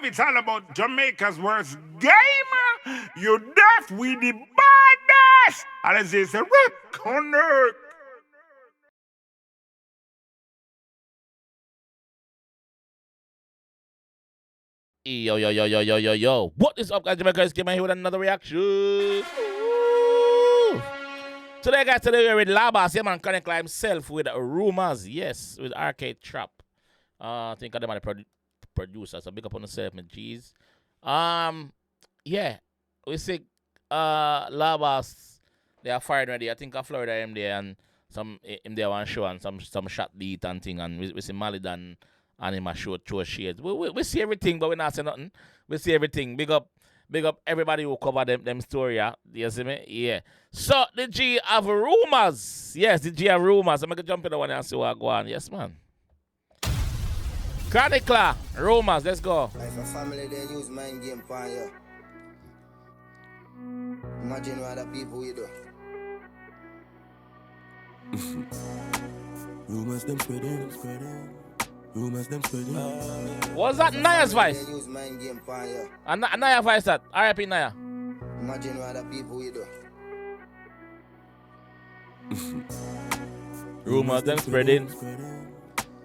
it's all about Jamaica's worst game. You deaf, we the baddest. And as they say, connect. Yo. What is up, guys? Jamaica is here with another reaction. Ooh. Today, guys, we're with Labas. Yeah, man, 𝐑𝐂𝐂𝐓𝐈𝐎𝐍 himself with rumors. Yes, with Arcade Trap. I think I'm the producer, so big up on yourself, my G's. Yeah, we see Labas, they are fired already. I think Florida him there and some him there one show and some shot beat and thing, and we see Malidan and him a show shades. We see everything, but we not say nothing. We see everything. Big up everybody who cover them story. Yeah? You see me? Yeah. So the G have rumors. Yes, the G have rumors. I'm gonna jump in the one and see what go on. Yes, man. 𝐑𝐂𝐂𝐓𝐈𝐎𝐍, rumors, let's go. If a family they use mind game for you, imagine what other people you do. Rumors them spreading. Rumors them spreading. What's that Naya's voice? They use mind game for you. Naya voice that. R.I.P. Naya. Imagine what other people you do. Rumors them spreading.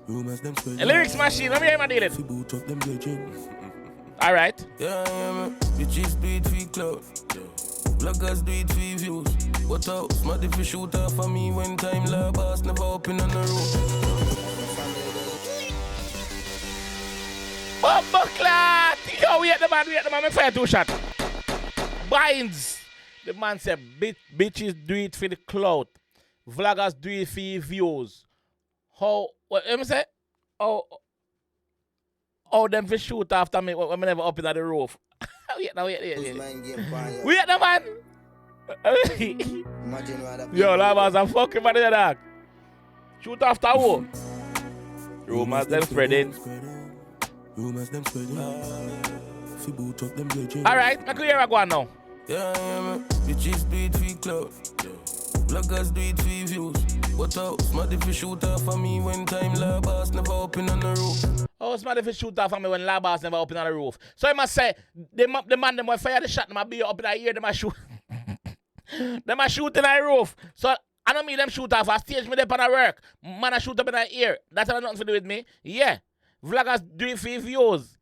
Rumors them spreading. A lyrics machine, let me hear my dealing. Alright. Yeah, man. Bitches do it for clout. Bloggers do it for views. What up? Smart if you shoot off for me when time Labas never open on the road. Bumbleclad! Yo, we at the man, me fire two shot. Binds. The man said, bitches do it for the clout. Vloggers do it for views. How, what, let me say? Oh, them for shoot after me when me never up in the roof. Wait. We at the man. Yo, Labas, I'm fucking man in the dark. Shoot after who? Rumors them spreading. Rumors them spreading. Alright, I can hear a go on now. Yeah, man. Bitches do it for clout. Bloggers do it for views. What up? Smart if you shoot off for me when time Labas never open on the roof. Oh, smart if you shoot off for me when Labas never open on the roof. So I must say, the man them will fire the shot, them will be up in the ear, them will shoot. Them will shoot in the roof. So I don't mean them shoot off, I stage me there on the work. Man, I shoot up in the ear. That's nothing to do with me. Yeah. Vloggers do it for views.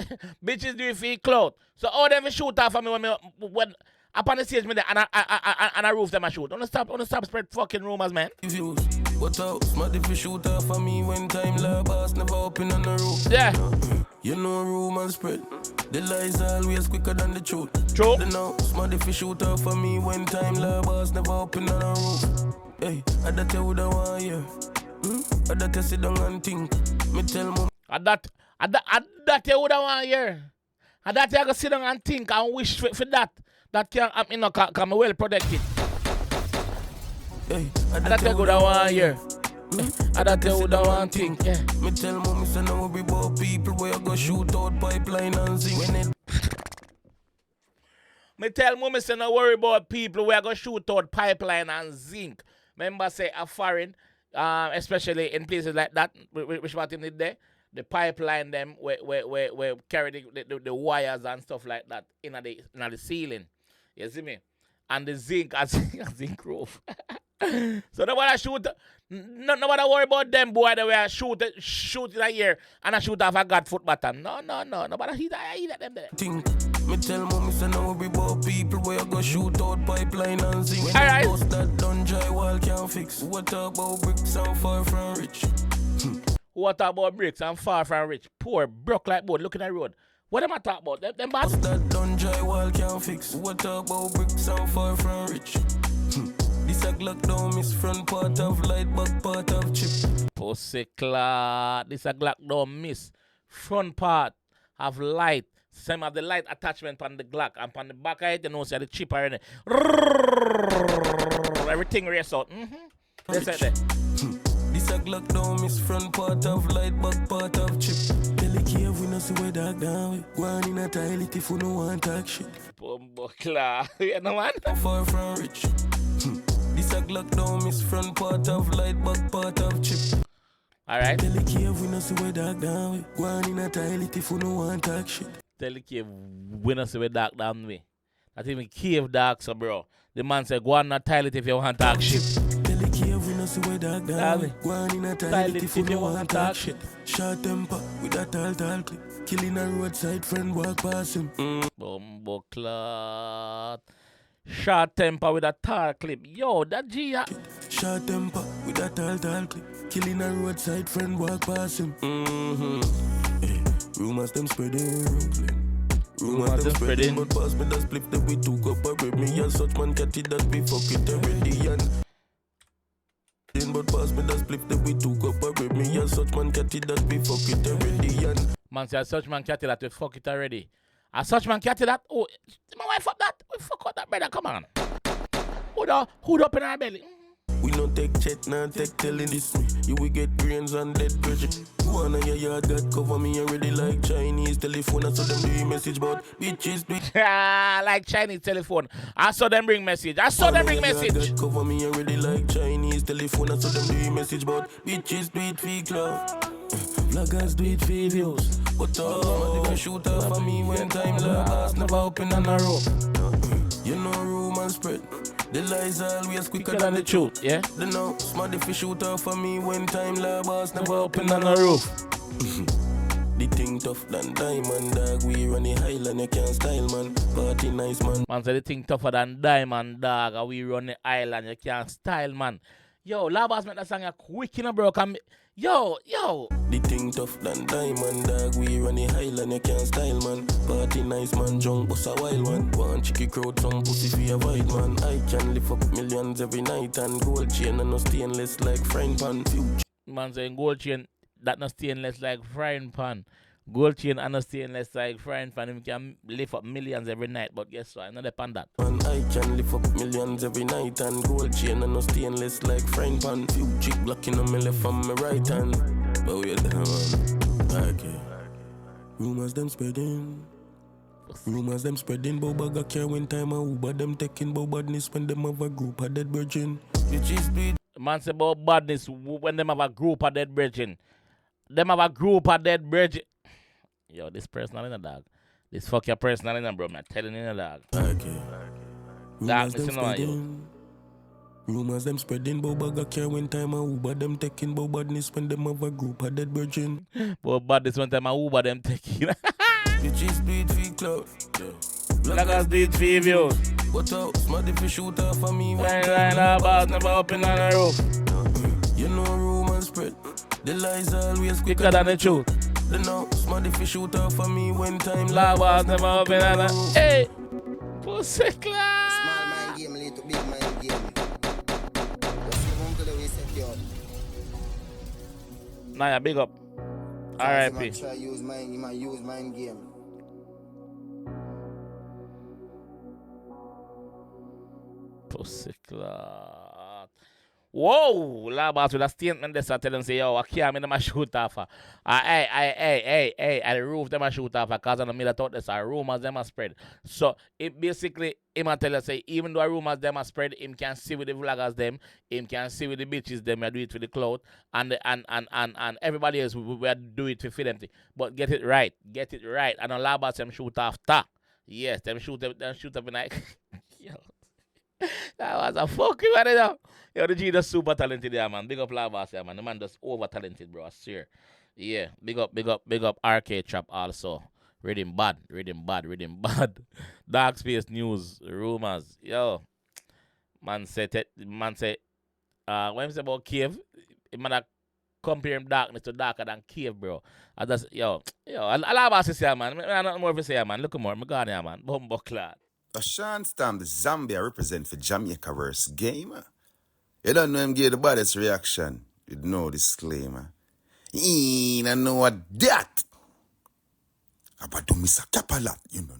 Bitches do it for clout. So all them will shoot off for me when up on the stage me there and I roof them I shoot. Don't stop spread fucking rumors, man. What up? Smart if you shoot off for me when time Labas never open on the roof. Yeah. You know rumors spread. The lies always quicker than the truth. True. They know smart if you shoot off for me when time Labas never open on the roof. Hey, I that you woulda want hear. I that you sit down and think. Me tell mom. I that you woulda want hear. I that you go sit down and think and wish for that. That can come well protected. Hey, I that you woulda want hear. I that you woulda want think. Yeah. Me tell mommy say no worry about people where go shoot out pipeline and zinc. Me tell mommy say no worry about people where go shoot out pipeline and zinc. Remember say a foreign, especially in places like that, which what him did there. The pipeline them where carry the wires and stuff like that in the ceiling. You see me? And the zinc as zinc roof. So nobody shoot, nobody worry about them boy that we shoot in a year and I shoot off a god foot button. No. Nobody heat at them there. Think. Me tell mommy say no worry about people where go shoot out pipeline and zinc. When Alright. post that done drywall can't fix. What about bricks and far from rich? What about bricks? I'm far from rich. Poor, broke like board, looking at the road. What am I talking about? Them bad? Post that done drywall can't fix. What about bricks and far from rich? This a Glock down miss front part of light, back part of chip. Pussy clot. This a Glock down miss. Front part have light. Same have the light attachment on the Glock. And on the back of it, you know, see the chip already. Everything race out. That's it there. This a Glock down miss front part of light, back part of chip. 𝐑𝐂𝐶𝐓 we no see where dog down with. Go on in a toilet if you no want talk shit. Bumbleclad. You know man? Far from rich. This a Glock down miss front part of light, back part of chip. Alright. 𝐑𝐂𝐶𝐓 we no see where dog down with. Go on in a toilet if you no want talk shit. Tell the cave, we not see where dark down way. Not even cave dark, so bro. The man said, go on the toilet if you want to talk shit. Tell the cave we not see where dark down. Go on in a toilet if you want to talk shit. Short temper with a tall clip. Killing a roadside friend walk past him. Bumbo clot. Short temper with a tall clip. Yo, that G. Short temper with a tall clip. Killing a roadside friend walk past him. Hey, rumors them spreading. Rumors them spreading. But pass me that split that we took up a bread. Me and such man catty that we fuck it already. And but pass me that split that we took up a bread. Me and such man catty that we fuck it already. And man say such man catty that we fuck it already. A such man catty that. Oh, my wife up that. We fuck out that brother. Come on. Hood up in our belly. We no take chat, nah take telling this me. You will get brains and dead virgin. One of your yard got cover me already like Chinese telephone. I saw them do message about bitches do it. Like Chinese telephone. I saw them bring message. Got cover me already like Chinese telephone. I saw them do message about bitches do it for club. Vloggers do it for views. But all they shoot off for me when time love never open on a rope. You know rumors spread. The lies always quicker than the truth. Yeah. The know smart if you shoot off for me when time labors never Open on the roof. The thing tough than diamond dog. We run the highland, you can't style man. Party nice man. Man say the thing tougher than diamond dog. And we run the island, you can't style man. Yo, Labas make that song a quick in a bro. Yo. The thing tough than diamond dog. We run the highland, you can't style man. Party nice man, junk bust a wild one. One chicky crowd, some pussy for a white man. I can lift up millions every night and gold chain and no stainless like frying pan. Man saying gold chain that no stainless like frying pan. Gold chain and no stainless like frying pan. We can lift up millions every night, but guess what? I know depend that. Man, I can lift up millions every night and gold chain and no stainless like frying pan. Few chick blocking on me left and my right hand. But wait there, man. Okay. Rumors them spreading. Rumors them spreading. Boba care when time a Uber them taking bout badness when them have a group of dead virgin. Bitches bleed. Man say about badness when them have a group of dead brethren. Them have a group of dead brethren. Yo, this personal in a dog. This fuck your personal in a bro. I'm telling you in a dog. Okay. Dog, listen on you. Rumors them spreading. Boba care when time a Uber them taking bout badness when them have a group of dead virgin. But badness when time a Uber them taking. Bitches bleed for clout. Vloggers do it for views. But out, smart if you shoot off for me. Line bars never open on the roof. You know rumors spread. The lies always Quicker than the truth. The know smart if you shoot off for me when time Bars never open on the roof. Hey, pussy class. Small mind game lead to big mind game. Just live on to the way secured. Naya, big up. R.I.P. Try use mind game. Pussy clot. Whoa, Labas with a statement this I tell them say, yo, I can't make them a shoot off. Hey, at the roof them a shoot off because I don't mean that thought this are rumors them a spread. So it basically him a tell us say even though rumors them a spread, him can see with the vloggers them, him can see with the bitches them, we do it with the clout and everybody else we do it for them. But get it right. And on Labas them shoot after. Yes, them shoot up in like yo. That was a fucking one, you know. Yo, the G just super talented, yeah, man. Big up Labas, yeah, man. The man just over talented, bro. I swear. Yeah, big up RK Trap also. Reading bad. Dark Space News, rumors. Yo, man say, when he say about cave, it man compare him darkness to darker than cave, bro. I just, yo, Labas is here, man. I not more to say, man. Look more, I'm gone here, man. Bumbo clad. A Sean Stam, the Zambia represent for Jamaica verse Gamer. You don't know him give the baddest reaction. You know disclaimer. I know what that. About do Mr. Capalat, you know.